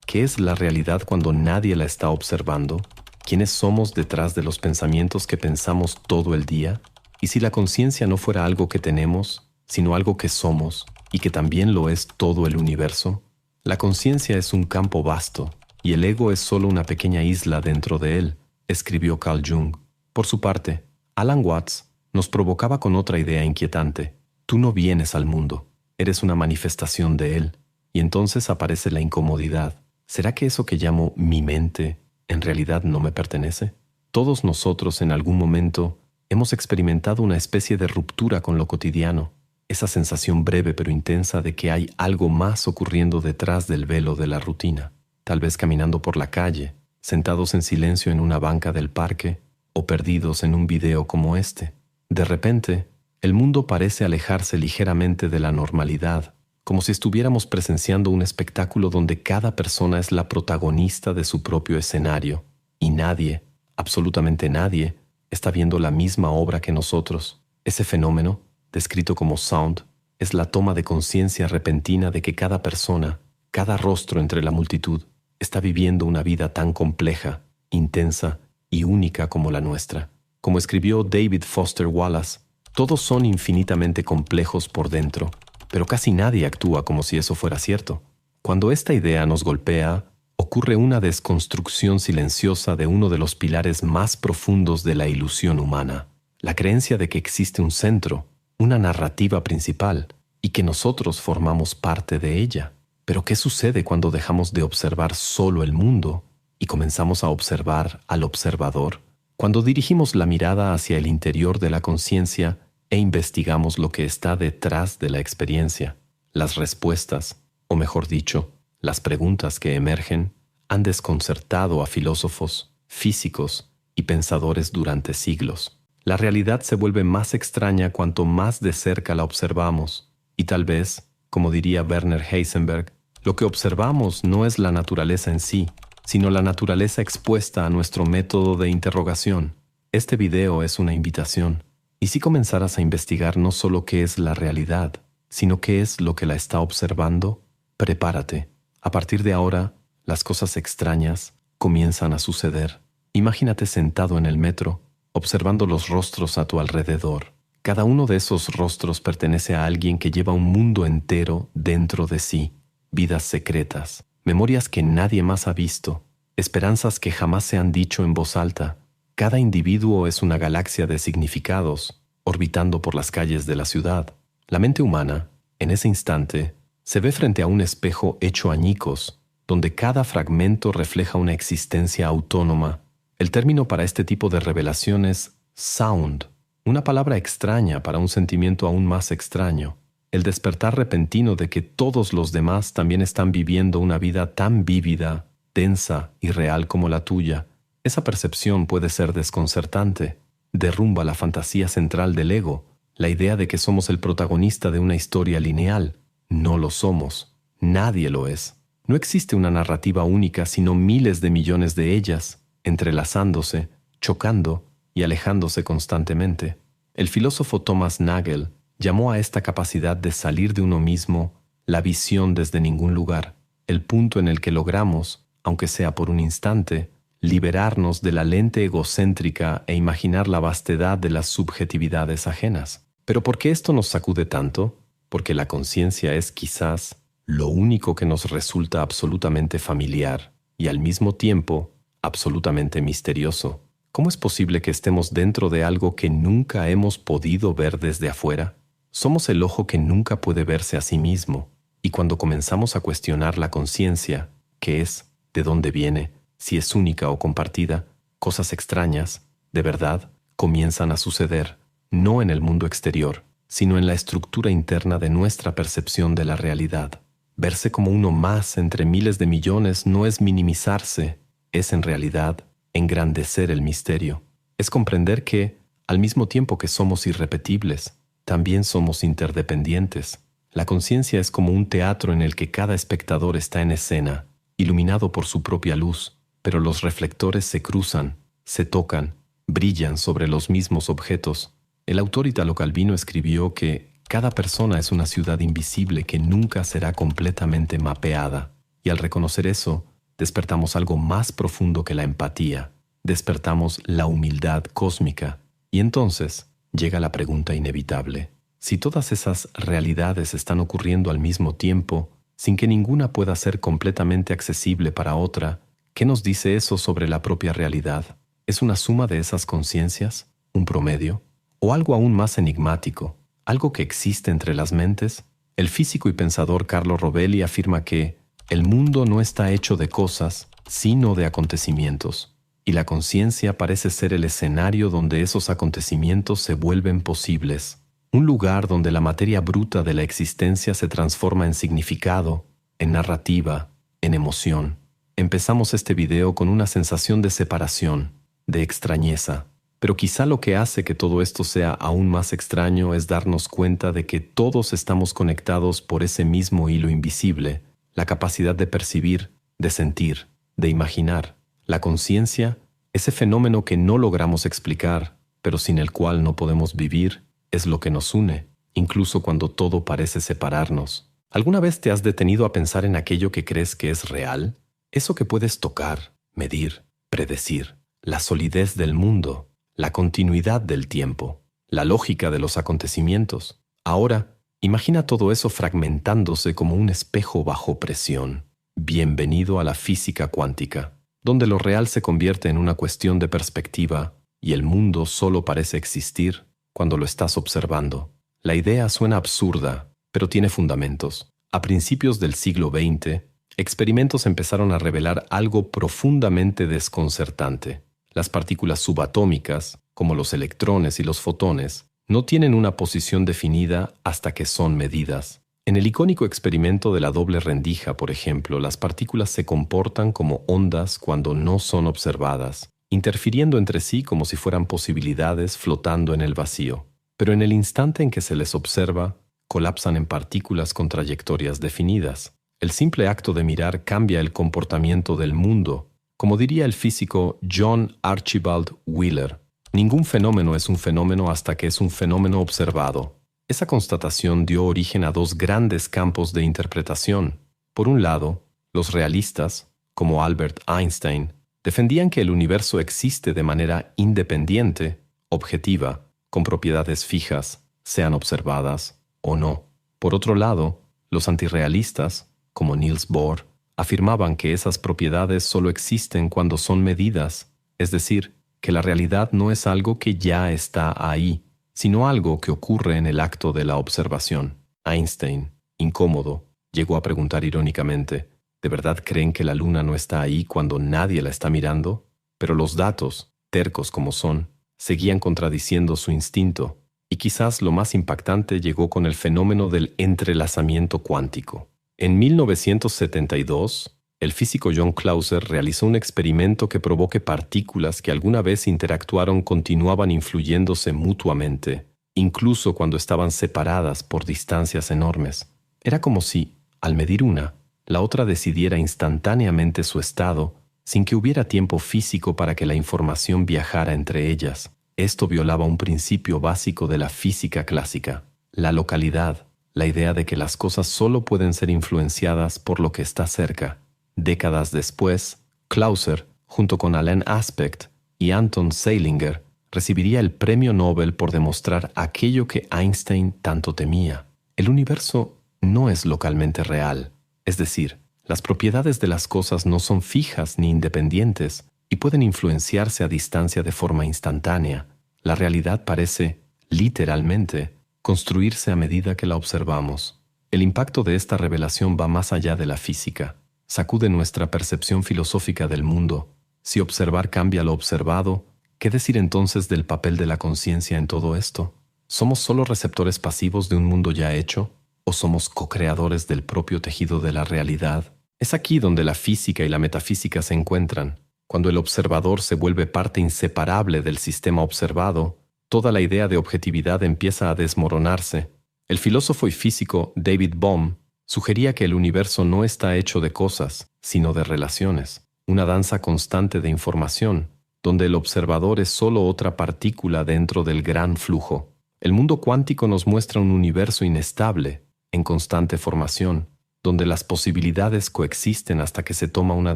¿Qué es la realidad cuando nadie la está observando? ¿Quiénes somos detrás de los pensamientos que pensamos todo el día? ¿Y si la conciencia no fuera algo que tenemos, sino algo que somos, y que también lo es todo el universo? La conciencia es un campo vasto, y el ego es solo una pequeña isla dentro de él, escribió Carl Jung. Por su parte, Alan Watts nos provocaba con otra idea inquietante. Tú no vienes al mundo, eres una manifestación de él. Y entonces aparece la incomodidad. ¿Será que eso que llamo mi mente en realidad no me pertenece? Todos nosotros en algún momento hemos experimentado una especie de ruptura con lo cotidiano, esa sensación breve pero intensa de que hay algo más ocurriendo detrás del velo de la rutina. Tal vez caminando por la calle, sentados en silencio en una banca del parque o perdidos en un video como este. De repente, el mundo parece alejarse ligeramente de la normalidad, como si estuviéramos presenciando un espectáculo donde cada persona es la protagonista de su propio escenario, y nadie, absolutamente nadie, está viendo la misma obra que nosotros. Ese fenómeno, descrito como sound, es la toma de conciencia repentina de que cada persona, cada rostro entre la multitud, está viviendo una vida tan compleja, intensa y única como la nuestra. Como escribió David Foster Wallace, todos son infinitamente complejos por dentro, pero casi nadie actúa como si eso fuera cierto. Cuando esta idea nos golpea, ocurre una desconstrucción silenciosa de uno de los pilares más profundos de la ilusión humana, la creencia de que existe un centro, una narrativa principal, y que nosotros formamos parte de ella. Pero ¿qué sucede cuando dejamos de observar solo el mundo y comenzamos a observar al observador? Cuando dirigimos la mirada hacia el interior de la conciencia e investigamos lo que está detrás de la experiencia, las respuestas, o mejor dicho, las preguntas que emergen, han desconcertado a filósofos, físicos y pensadores durante siglos. La realidad se vuelve más extraña cuanto más de cerca la observamos, y tal vez, como diría Werner Heisenberg, lo que observamos no es la naturaleza en sí, sino la naturaleza expuesta a nuestro método de interrogación. Este video es una invitación. ¿Y si comenzaras a investigar no solo qué es la realidad, sino qué es lo que la está observando? Prepárate. A partir de ahora, las cosas extrañas comienzan a suceder. Imagínate sentado en el metro, observando los rostros a tu alrededor. Cada uno de esos rostros pertenece a alguien que lleva un mundo entero dentro de sí. Vidas secretas, memorias que nadie más ha visto, esperanzas que jamás se han dicho en voz alta. Cada individuo es una galaxia de significados, orbitando por las calles de la ciudad. La mente humana, en ese instante, se ve frente a un espejo hecho añicos, donde cada fragmento refleja una existencia autónoma. El término para este tipo de revelación es sound, una palabra extraña para un sentimiento aún más extraño. El despertar repentino de que todos los demás también están viviendo una vida tan vívida, densa y real como la tuya. Esa percepción puede ser desconcertante. Derrumba la fantasía central del ego, la idea de que somos el protagonista de una historia lineal. No lo somos. Nadie lo es. No existe una narrativa única, sino miles de millones de ellas, entrelazándose, chocando y alejándose constantemente. El filósofo Thomas Nagel llamó a esta capacidad de salir de uno mismo la visión desde ningún lugar, el punto en el que logramos, aunque sea por un instante, liberarnos de la lente egocéntrica e imaginar la vastedad de las subjetividades ajenas. ¿Pero por qué esto nos sacude tanto? Porque la conciencia es quizás lo único que nos resulta absolutamente familiar y al mismo tiempo absolutamente misterioso. ¿Cómo es posible que estemos dentro de algo que nunca hemos podido ver desde afuera? Somos el ojo que nunca puede verse a sí mismo, y cuando comenzamos a cuestionar la conciencia, ¿qué es? ¿De dónde viene? Si es única o compartida, cosas extrañas, de verdad, comienzan a suceder, no en el mundo exterior, sino en la estructura interna de nuestra percepción de la realidad. Verse como uno más entre miles de millones no es minimizarse, es en realidad engrandecer el misterio. Es comprender que, al mismo tiempo que somos irrepetibles, también somos interdependientes. La conciencia es como un teatro en el que cada espectador está en escena, iluminado por su propia luz, pero los reflectores se cruzan, se tocan, brillan sobre los mismos objetos. El autor Italo Calvino escribió que cada persona es una ciudad invisible que nunca será completamente mapeada, y al reconocer eso, despertamos algo más profundo que la empatía, despertamos la humildad cósmica. Y entonces llega la pregunta inevitable. Si todas esas realidades están ocurriendo al mismo tiempo, sin que ninguna pueda ser completamente accesible para otra, ¿qué nos dice eso sobre la propia realidad? ¿Es una suma de esas conciencias? ¿Un promedio? ¿O algo aún más enigmático? ¿Algo que existe entre las mentes? El físico y pensador Carlo Rovelli afirma que el mundo no está hecho de cosas, sino de acontecimientos, y la conciencia parece ser el escenario donde esos acontecimientos se vuelven posibles. Un lugar donde la materia bruta de la existencia se transforma en significado, en narrativa, en emoción. Empezamos este video con una sensación de separación, de extrañeza, pero quizá lo que hace que todo esto sea aún más extraño es darnos cuenta de que todos estamos conectados por ese mismo hilo invisible, la capacidad de percibir, de sentir, de imaginar. La conciencia, ese fenómeno que no logramos explicar, pero sin el cual no podemos vivir, es lo que nos une, incluso cuando todo parece separarnos. ¿Alguna vez te has detenido a pensar en aquello que crees que es real? Eso que puedes tocar, medir, predecir, la solidez del mundo, la continuidad del tiempo, la lógica de los acontecimientos. Ahora, imagina todo eso fragmentándose como un espejo bajo presión. Bienvenido a la física cuántica, donde lo real se convierte en una cuestión de perspectiva y el mundo solo parece existir cuando lo estás observando. La idea suena absurda, pero tiene fundamentos. A principios del siglo XX, experimentos empezaron a revelar algo profundamente desconcertante. Las partículas subatómicas, como los electrones y los fotones, no tienen una posición definida hasta que son medidas. En el icónico experimento de la doble rendija, por ejemplo, las partículas se comportan como ondas cuando no son observadas, interfiriendo entre sí como si fueran posibilidades flotando en el vacío. Pero en el instante en que se les observa, colapsan en partículas con trayectorias definidas. El simple acto de mirar cambia el comportamiento del mundo. Como diría el físico John Archibald Wheeler, ningún fenómeno es un fenómeno hasta que es un fenómeno observado. Esa constatación dio origen a dos grandes campos de interpretación. Por un lado, los realistas, como Albert Einstein, defendían que el universo existe de manera independiente, objetiva, con propiedades fijas, sean observadas o no. Por otro lado, los antirrealistas, como Niels Bohr, afirmaban que esas propiedades solo existen cuando son medidas, es decir, que la realidad no es algo que ya está ahí, sino algo que ocurre en el acto de la observación. Einstein, incómodo, llegó a preguntar irónicamente, ¿de verdad creen que la luna no está ahí cuando nadie la está mirando? Pero los datos, tercos como son, seguían contradiciendo su instinto, y quizás lo más impactante llegó con el fenómeno del entrelazamiento cuántico. En 1972, el físico John Clauser realizó un experimento que probó que partículas que alguna vez interactuaron continuaban influyéndose mutuamente, incluso cuando estaban separadas por distancias enormes. Era como si, al medir una, la otra decidiera instantáneamente su estado sin que hubiera tiempo físico para que la información viajara entre ellas. Esto violaba un principio básico de la física clásica, la localidad, la idea de que las cosas solo pueden ser influenciadas por lo que está cerca. Décadas después, Clauser, junto con Alain Aspect y Anton Zeilinger, recibiría el premio Nobel por demostrar aquello que Einstein tanto temía. El universo no es localmente real, es decir, las propiedades de las cosas no son fijas ni independientes y pueden influenciarse a distancia de forma instantánea. La realidad parece, literalmente, construirse a medida que la observamos. El impacto de esta revelación va más allá de la física. Sacude nuestra percepción filosófica del mundo. Si observar cambia lo observado, ¿qué decir entonces del papel de la conciencia en todo esto? ¿Somos solo receptores pasivos de un mundo ya hecho? ¿O somos co-creadores del propio tejido de la realidad? Es aquí donde la física y la metafísica se encuentran. Cuando el observador se vuelve parte inseparable del sistema observado, toda la idea de objetividad empieza a desmoronarse. El filósofo y físico David Bohm sugería que el universo no está hecho de cosas, sino de relaciones, una danza constante de información, donde el observador es solo otra partícula dentro del gran flujo. El mundo cuántico nos muestra un universo inestable, en constante formación, donde las posibilidades coexisten hasta que se toma una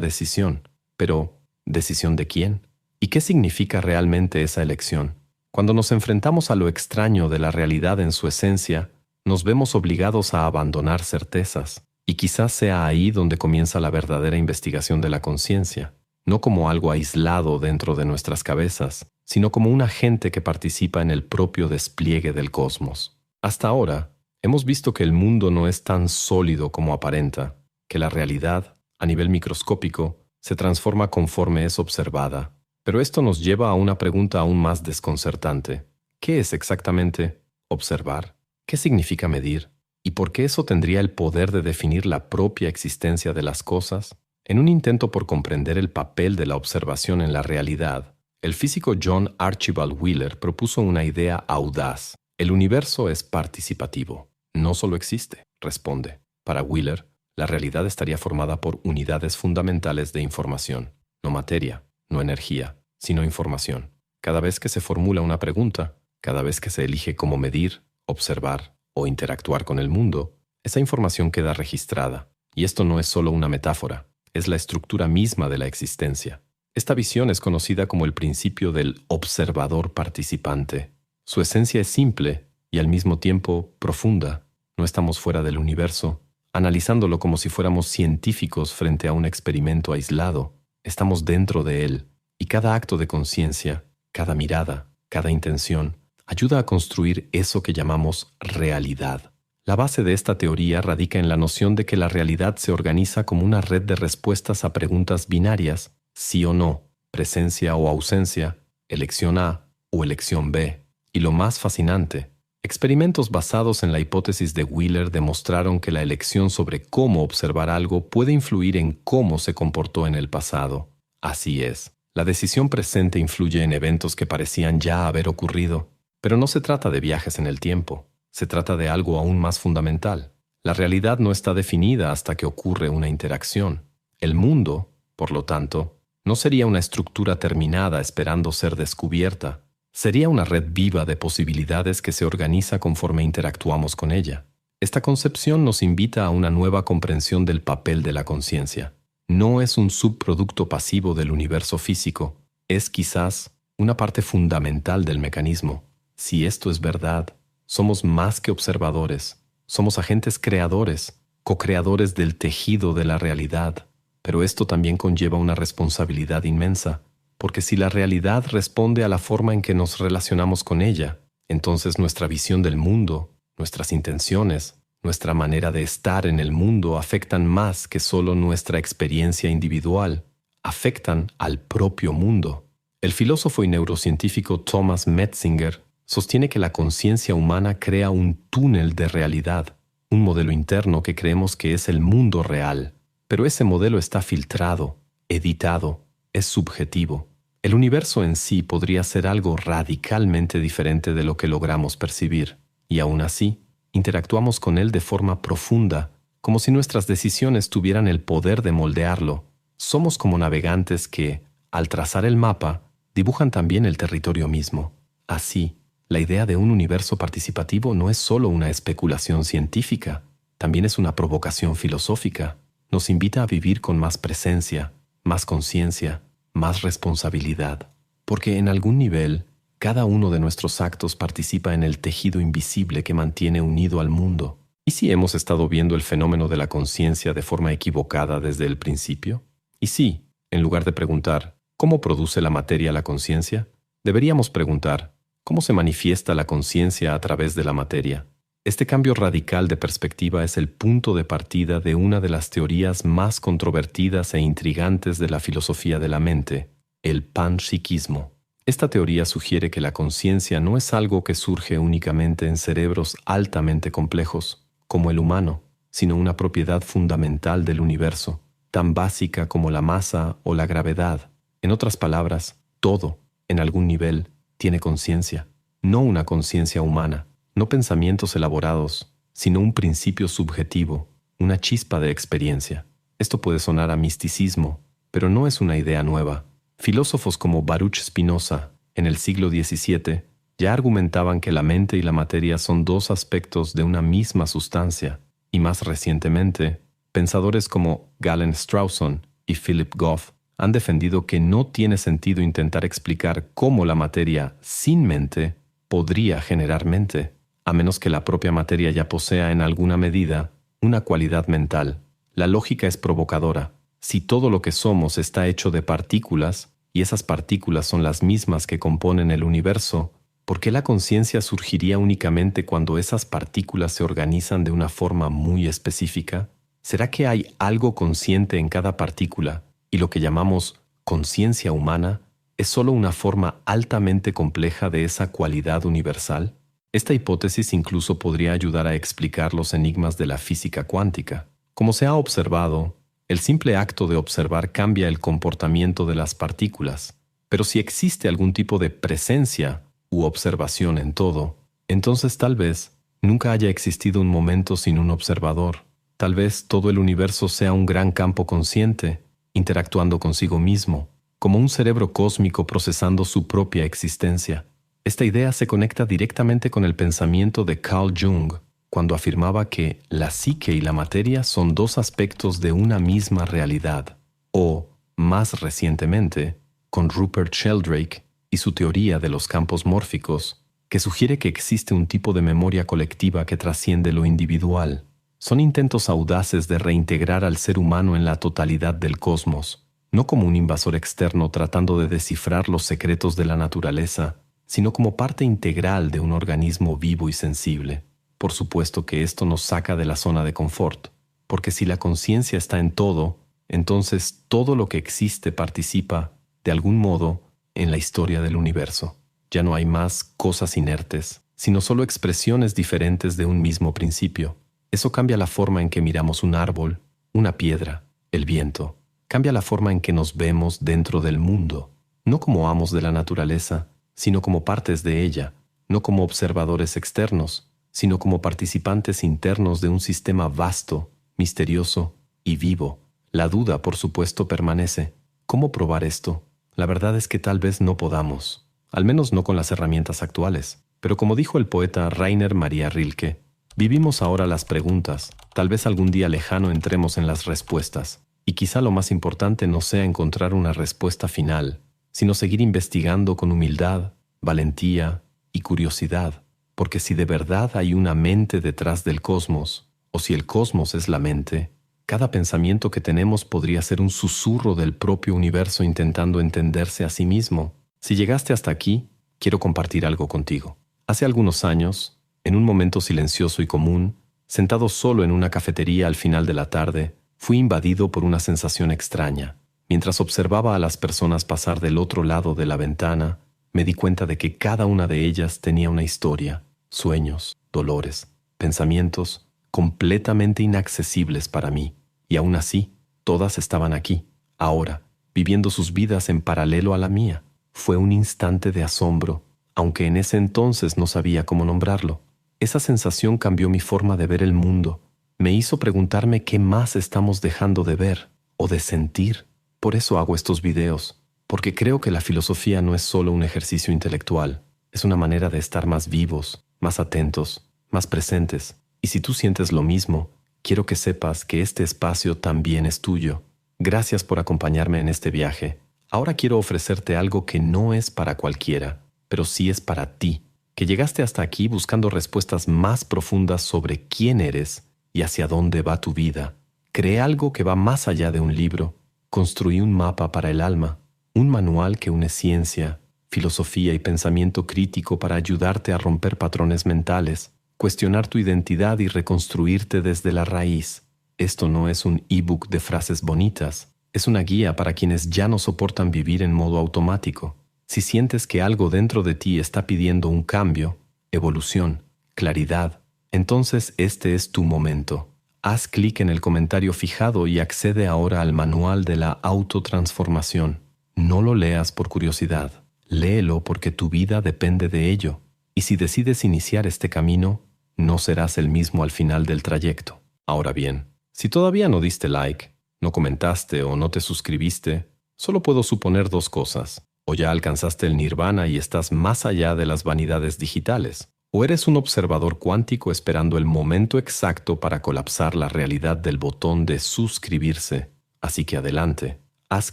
decisión. Pero, ¿decisión de quién? ¿Y qué significa realmente esa elección? Cuando nos enfrentamos a lo extraño de la realidad en su esencia, nos vemos obligados a abandonar certezas, y quizás sea ahí donde comienza la verdadera investigación de la conciencia, no como algo aislado dentro de nuestras cabezas, sino como un agente que participa en el propio despliegue del cosmos. Hasta ahora, hemos visto que el mundo no es tan sólido como aparenta, que la realidad, a nivel microscópico, se transforma conforme es observada. Pero esto nos lleva a una pregunta aún más desconcertante. ¿Qué es exactamente observar? ¿Qué significa medir? ¿Y por qué eso tendría el poder de definir la propia existencia de las cosas? En un intento por comprender el papel de la observación en la realidad, el físico John Archibald Wheeler propuso una idea audaz. El universo es participativo. No solo existe, responde. Para Wheeler, la realidad estaría formada por unidades fundamentales de información, no materia, no energía, sino información. Cada vez que se formula una pregunta, cada vez que se elige cómo medir, observar o interactuar con el mundo, esa información queda registrada. Y esto no es solo una metáfora, es la estructura misma de la existencia. Esta visión es conocida como el principio del observador participante. Su esencia es simple y al mismo tiempo profunda. No estamos fuera del universo, analizándolo como si fuéramos científicos frente a un experimento aislado. Estamos dentro de él, y cada acto de conciencia, cada mirada, cada intención, ayuda a construir eso que llamamos realidad. La base de esta teoría radica en la noción de que la realidad se organiza como una red de respuestas a preguntas binarias, sí o no, presencia o ausencia, elección A o elección B. Y lo más fascinante, experimentos basados en la hipótesis de Wheeler demostraron que la elección sobre cómo observar algo puede influir en cómo se comportó en el pasado. Así es, la decisión presente influye en eventos que parecían ya haber ocurrido, pero no se trata de viajes en el tiempo. Se trata de algo aún más fundamental. La realidad no está definida hasta que ocurre una interacción. El mundo, por lo tanto, no sería una estructura terminada esperando ser descubierta. Sería una red viva de posibilidades que se organiza conforme interactuamos con ella. Esta concepción nos invita a una nueva comprensión del papel de la conciencia. No es un subproducto pasivo del universo físico. Es quizás una parte fundamental del mecanismo. Si esto es verdad, somos más que observadores, somos agentes creadores, co-creadores del tejido de la realidad. Pero esto también conlleva una responsabilidad inmensa, porque si la realidad responde a la forma en que nos relacionamos con ella, entonces nuestra visión del mundo, nuestras intenciones, nuestra manera de estar en el mundo afectan más que solo nuestra experiencia individual, afectan al propio mundo. El filósofo y neurocientífico Thomas Metzinger sostiene que la conciencia humana crea un túnel de realidad, un modelo interno que creemos que es el mundo real. Pero ese modelo está filtrado, editado, es subjetivo. El universo en sí podría ser algo radicalmente diferente de lo que logramos percibir, y aún así, interactuamos con él de forma profunda, como si nuestras decisiones tuvieran el poder de moldearlo. Somos como navegantes que, al trazar el mapa, dibujan también el territorio mismo. Así, la idea de un universo participativo no es solo una especulación científica, también es una provocación filosófica. Nos invita a vivir con más presencia, más conciencia, más responsabilidad, porque en algún nivel, cada uno de nuestros actos participa en el tejido invisible que mantiene unido al mundo. ¿Y si hemos estado viendo el fenómeno de la conciencia de forma equivocada desde el principio? Y si, en lugar de preguntar, ¿cómo produce la materia la conciencia?, deberíamos preguntar, ¿cómo se manifiesta la conciencia a través de la materia? Este cambio radical de perspectiva es el punto de partida de una de las teorías más controvertidas e intrigantes de la filosofía de la mente, el panpsiquismo. Esta teoría sugiere que la conciencia no es algo que surge únicamente en cerebros altamente complejos, como el humano, sino una propiedad fundamental del universo, tan básica como la masa o la gravedad. En otras palabras, todo, en algún nivel, tiene conciencia, no una conciencia humana, no pensamientos elaborados, sino un principio subjetivo, una chispa de experiencia. Esto puede sonar a misticismo, pero no es una idea nueva. Filósofos como Baruch Spinoza, en el siglo XVII, ya argumentaban que la mente y la materia son dos aspectos de una misma sustancia, y más recientemente, Pensadores como Galen Strawson y Philip Goff han defendido que no tiene sentido intentar explicar cómo la materia sin mente podría generar mente, a menos que la propia materia ya posea en alguna medida una cualidad mental. La lógica es provocadora. Si todo lo que somos está hecho de partículas, y esas partículas son las mismas que componen el universo, ¿por qué la conciencia surgiría únicamente cuando esas partículas se organizan de una forma muy específica? ¿Será que hay algo consciente en cada partícula y lo que llamamos conciencia humana es solo una forma altamente compleja de esa cualidad universal? Esta hipótesis incluso podría ayudar a explicar los enigmas de la física cuántica. Como se ha observado, el simple acto de observar cambia el comportamiento de las partículas, pero si existe algún tipo de presencia u observación en todo, entonces tal vez nunca haya existido un momento sin un observador. Tal vez todo el universo sea un gran campo consciente, interactuando consigo mismo, como un cerebro cósmico procesando su propia existencia. Esta idea se conecta directamente con el pensamiento de Carl Jung, cuando afirmaba que la psique y la materia son dos aspectos de una misma realidad, o, más recientemente, con Rupert Sheldrake y su teoría de los campos mórficos, que sugiere que existe un tipo de memoria colectiva que trasciende lo individual. Son intentos audaces de reintegrar al ser humano en la totalidad del cosmos, no como un invasor externo tratando de descifrar los secretos de la naturaleza, sino como parte integral de un organismo vivo y sensible. Por supuesto que esto nos saca de la zona de confort, porque si la conciencia está en todo, entonces todo lo que existe participa, de algún modo, en la historia del universo. Ya no hay más cosas inertes, sino solo expresiones diferentes de un mismo principio. Eso cambia la forma en que miramos un árbol, una piedra, el viento. Cambia la forma en que nos vemos dentro del mundo, no como amos de la naturaleza, sino como partes de ella, no como observadores externos, sino como participantes internos de un sistema vasto, misterioso y vivo. La duda, por supuesto, permanece. ¿Cómo probar esto? La verdad es que tal vez no podamos, al menos no con las herramientas actuales. Pero como dijo el poeta Rainer Maria Rilke, vivimos ahora las preguntas, tal vez algún día lejano entremos en las respuestas, y quizá lo más importante no sea encontrar una respuesta final, sino seguir investigando con humildad, valentía y curiosidad. Porque si de verdad hay una mente detrás del cosmos, o si el cosmos es la mente, cada pensamiento que tenemos podría ser un susurro del propio universo intentando entenderse a sí mismo. Si llegaste hasta aquí, quiero compartir algo contigo. Hace algunos años, en un momento silencioso y común, sentado solo en una cafetería al final de la tarde, fui invadido por una sensación extraña. Mientras observaba a las personas pasar del otro lado de la ventana, me di cuenta de que cada una de ellas tenía una historia, sueños, dolores, pensamientos completamente inaccesibles para mí. Y aún así, todas estaban aquí, ahora, viviendo sus vidas en paralelo a la mía. Fue un instante de asombro, aunque en ese entonces no sabía cómo nombrarlo. Esa sensación cambió mi forma de ver el mundo. Me hizo preguntarme qué más estamos dejando de ver o de sentir. Por eso hago estos videos, porque creo que la filosofía no es solo un ejercicio intelectual, es una manera de estar más vivos, más atentos, más presentes. Y si tú sientes lo mismo, quiero que sepas que este espacio también es tuyo. Gracias por acompañarme en este viaje. Ahora quiero ofrecerte algo que no es para cualquiera, pero sí es para ti, que llegaste hasta aquí buscando respuestas más profundas sobre quién eres y hacia dónde va tu vida. Creé algo que va más allá de un libro. Construí un mapa para el alma, un manual que une ciencia, filosofía y pensamiento crítico para ayudarte a romper patrones mentales, cuestionar tu identidad y reconstruirte desde la raíz. Esto no es un ebook de frases bonitas, es una guía para quienes ya no soportan vivir en modo automático. Si sientes que algo dentro de ti está pidiendo un cambio, evolución, claridad, entonces este es tu momento. Haz clic en el comentario fijado y accede ahora al manual de la autotransformación. No lo leas por curiosidad, léelo porque tu vida depende de ello. Y si decides iniciar este camino, no serás el mismo al final del trayecto. Ahora bien, si todavía no diste like, no comentaste o no te suscribiste, solo puedo suponer dos cosas. O ya alcanzaste el nirvana y estás más allá de las vanidades digitales, ¿O eres un observador cuántico esperando el momento exacto para colapsar la realidad del botón de suscribirse? Así que adelante, haz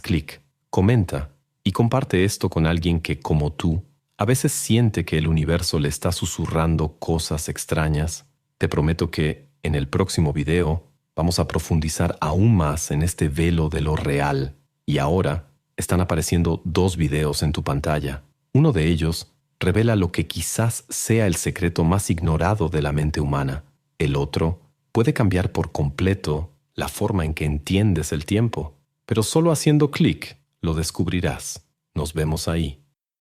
clic, comenta y comparte esto con alguien que, como tú, a veces siente que el universo le está susurrando cosas extrañas. Te prometo que, en el próximo video, vamos a profundizar aún más en este velo de lo real. Y ahora están apareciendo 2 videos en tu pantalla. Uno de ellos revela lo que quizás sea el secreto más ignorado de la mente humana. El otro puede cambiar por completo la forma en que entiendes el tiempo. Pero solo haciendo clic lo descubrirás. Nos vemos ahí.